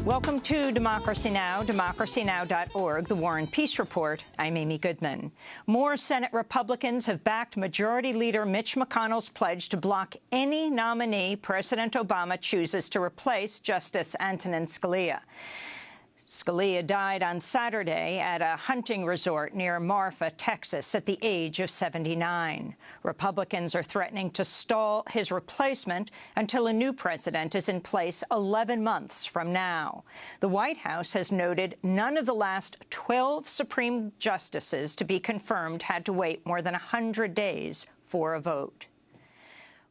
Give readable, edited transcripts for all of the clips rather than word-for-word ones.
Welcome to Democracy Now!, democracynow.org, the War and Peace Report. I'm Amy Goodman. More Senate Republicans have backed Majority Leader Mitch McConnell's pledge to block any nominee President Obama chooses to replace Justice Antonin Scalia. Scalia died on Saturday at a hunting resort near Marfa, Texas, at the age of 79. Republicans are threatening to stall his replacement until a new president is in place 11 months from now. The White House has noted none of the last 12 Supreme Justices to be confirmed had to wait more than 100 days for a vote.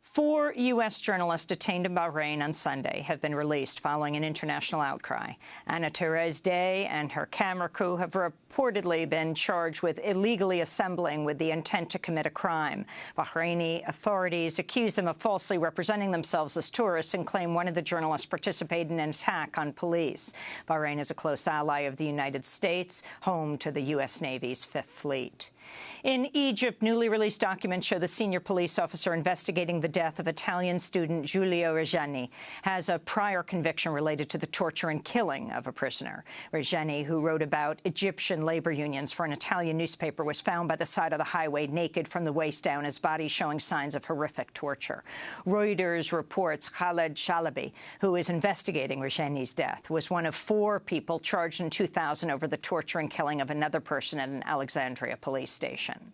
4 U.S. journalists detained in Bahrain on Sunday have been released following an international outcry. Anna Therese Day and her camera crew have reportedly been charged with illegally assembling with the intent to commit a crime. Bahraini authorities accuse them of falsely representing themselves as tourists and claim one of the journalists participated in an attack on police. Bahrain is a close ally of the United States, home to the U.S. Navy's Fifth Fleet. In Egypt, newly released documents show the senior police officer investigating the death of Italian student Giulio Regeni has a prior conviction related to the torture and killing of a prisoner. Regeni, who wrote about Egyptian labor unions for an Italian newspaper, was found by the side of the highway naked from the waist down, his body showing signs of horrific torture. Reuters reports Khaled Shalabi, who is investigating Regeni's death, was one of 4 people charged in 2000 over the torture and killing of another person at an Alexandria police station.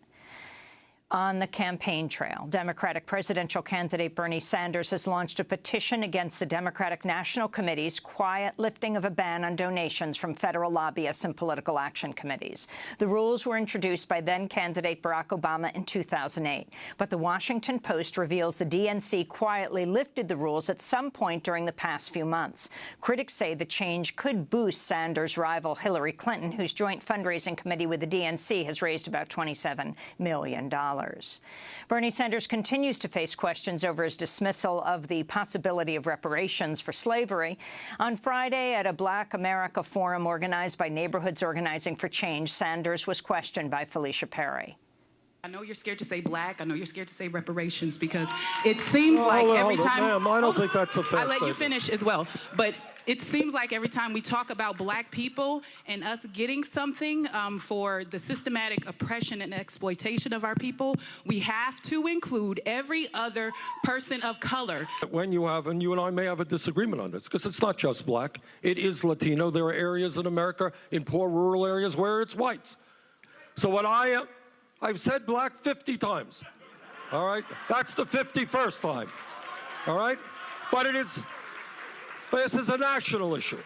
On the campaign trail, Democratic presidential candidate Bernie Sanders has launched a petition against the Democratic National Committee's quiet lifting of a ban on donations from federal lobbyists and political action committees. The rules were introduced by then-candidate Barack Obama in 2008. But the Washington Post reveals the DNC quietly lifted the rules at some point during the past few months. Critics say the change could boost Sanders' rival Hillary Clinton, whose joint fundraising committee with the DNC has raised about $27 million. Bernie Sanders continues to face questions over his dismissal of the possibility of reparations for slavery. On Friday, at a Black America forum organized by Neighborhoods Organizing for Change, Sanders was questioned by Felicia Perry. I know you're scared to say black. I know you're scared to say reparations because it seems like every time... Ma'am, I don't think that's a fair I'll let you statement. finish as well. But it seems like every time we talk about black people and us getting something for the systematic oppression and exploitation of our people, we have to include every other person of color. When you have, and you and I may have a disagreement on this, because it's not just black, it is Latino. There are areas in America, in poor rural areas, where it's whites. So what I've said black 50 times, all right? That's the 51st time, all right? But this is a national issue.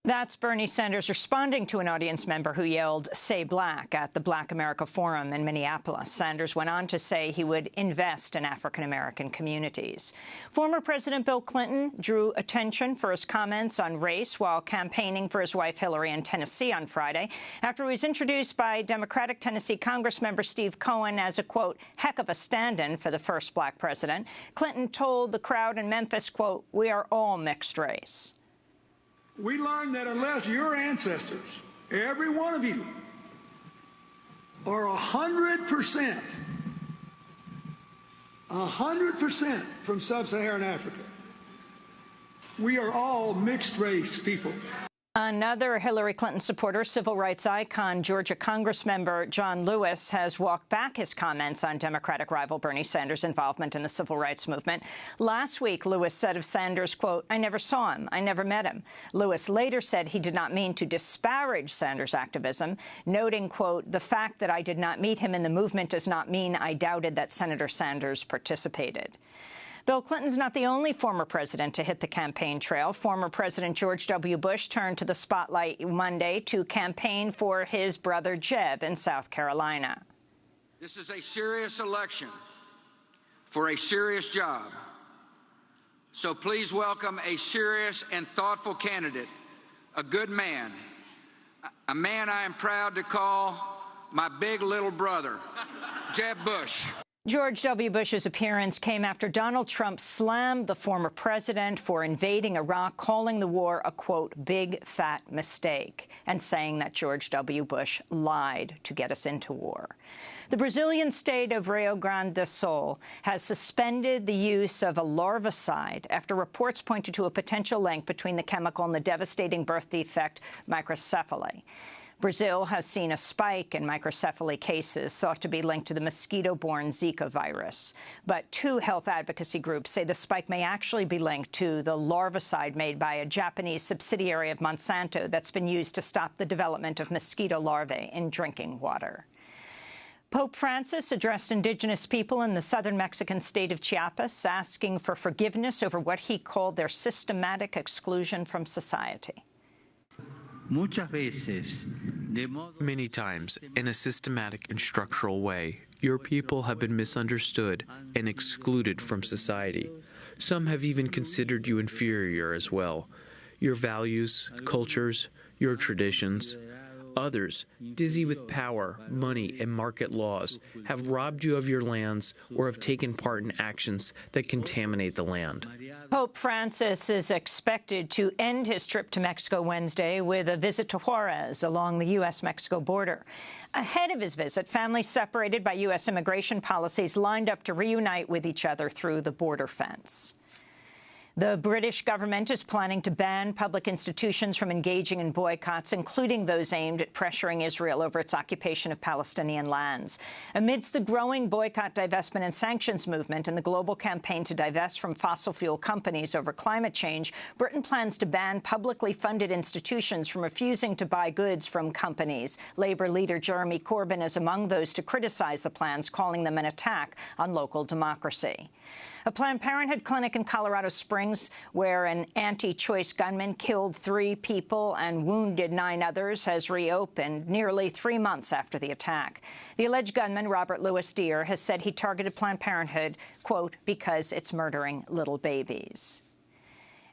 That's Bernie Sanders responding to an audience member who yelled, "Say black," at the Black America Forum in Minneapolis. Sanders went on to say he would invest in African-American communities. Former President Bill Clinton drew attention for his comments on race while campaigning for his wife Hillary in Tennessee on Friday, after he was introduced by Democratic Tennessee Congressmember Steve Cohen as a, quote, heck of a stand-in for the first black president. Clinton told the crowd in Memphis, quote, "We are all mixed race." We learned that unless your ancestors, every one of you, are 100% from sub-Saharan Africa, we are all mixed race people. Another Hillary Clinton supporter, civil rights icon, Georgia Congressmember John Lewis, has walked back his comments on Democratic rival Bernie Sanders' involvement in the civil rights movement. Last week, Lewis said of Sanders, quote, "I never saw him. I never met him." Lewis later said he did not mean to disparage Sanders' activism, noting, quote, "The fact that I did not meet him in the movement does not mean I doubted that Senator Sanders participated." Bill Clinton's not the only former president to hit the campaign trail. Former President George W. Bush turned to the spotlight Monday to campaign for his brother Jeb in South Carolina. This is a serious election for a serious job. So please welcome a serious and thoughtful candidate, a good man, a man I am proud to call my big little brother, Jeb Bush. George W. Bush's appearance came after Donald Trump slammed the former president for invading Iraq, calling the war a, quote, big, fat mistake, and saying that George W. Bush lied to get us into war. The Brazilian state of Rio Grande do Sul has suspended the use of a larvicide after reports pointed to a potential link between the chemical and the devastating birth defect microcephaly. Brazil has seen a spike in microcephaly cases thought to be linked to the mosquito-borne Zika virus. But two health advocacy groups say the spike may actually be linked to the larvicide made by a Japanese subsidiary of Monsanto that's been used to stop the development of mosquito larvae in drinking water. Pope Francis addressed indigenous people in the southern Mexican state of Chiapas, asking for forgiveness over what he called their systematic exclusion from society. Many times, in a systematic and structural way, your people have been misunderstood and excluded from society. Some have even considered you inferior as well. Your values, cultures, your traditions. Others, dizzy with power, money, and market laws, have robbed you of your lands or have taken part in actions that contaminate the land. Pope Francis is expected to end his trip to Mexico Wednesday with a visit to Juarez along the U.S.-Mexico border. Ahead of his visit, families separated by U.S. immigration policies lined up to reunite with each other through the border fence. The British government is planning to ban public institutions from engaging in boycotts, including those aimed at pressuring Israel over its occupation of Palestinian lands. Amidst the growing boycott, divestment and sanctions movement and the global campaign to divest from fossil fuel companies over climate change, Britain plans to ban publicly funded institutions from refusing to buy goods from companies. Labour leader Jeremy Corbyn is among those to criticize the plans, calling them an attack on local democracy. A Planned Parenthood clinic in Colorado Springs, where an anti-choice gunman killed 3 people and wounded 9 others, has reopened nearly 3 months after the attack. The alleged gunman, Robert Louis Deere, has said he targeted Planned Parenthood, quote, because it's murdering little babies.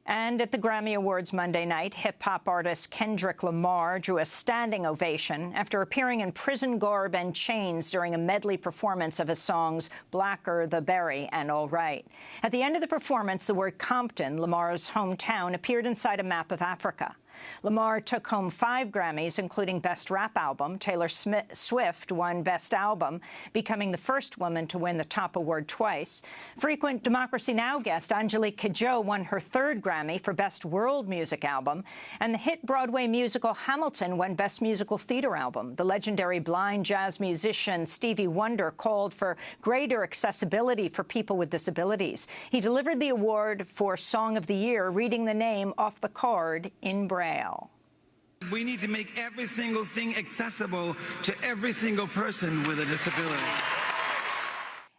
And at the Grammy Awards Monday night, hip-hop artist Kendrick Lamar drew a standing ovation after appearing in prison garb and chains during a medley performance of his songs Blacker, The Berry, and All Right. At the end of the performance, the word Compton, Lamar's hometown, appeared inside a map of Africa. Lamar took home 5 Grammys, including Best Rap Album. Taylor Swift won Best Album, becoming the first woman to win the top award twice. Frequent Democracy Now! Guest Angelique Kidjo won her 3rd Grammy for Best World Music Album. And the hit Broadway musical Hamilton won Best Musical Theater Album. The legendary blind jazz musician Stevie Wonder called for greater accessibility for people with disabilities. He delivered the award for Song of the Year, reading the name off the card in Braille. We need to make every single thing accessible to every single person with a disability.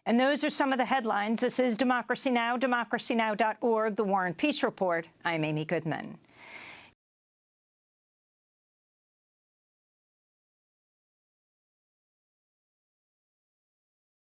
And those are some of the headlines. This is Democracy Now!, democracynow.org, The War and Peace Report. I'm Amy Goodman.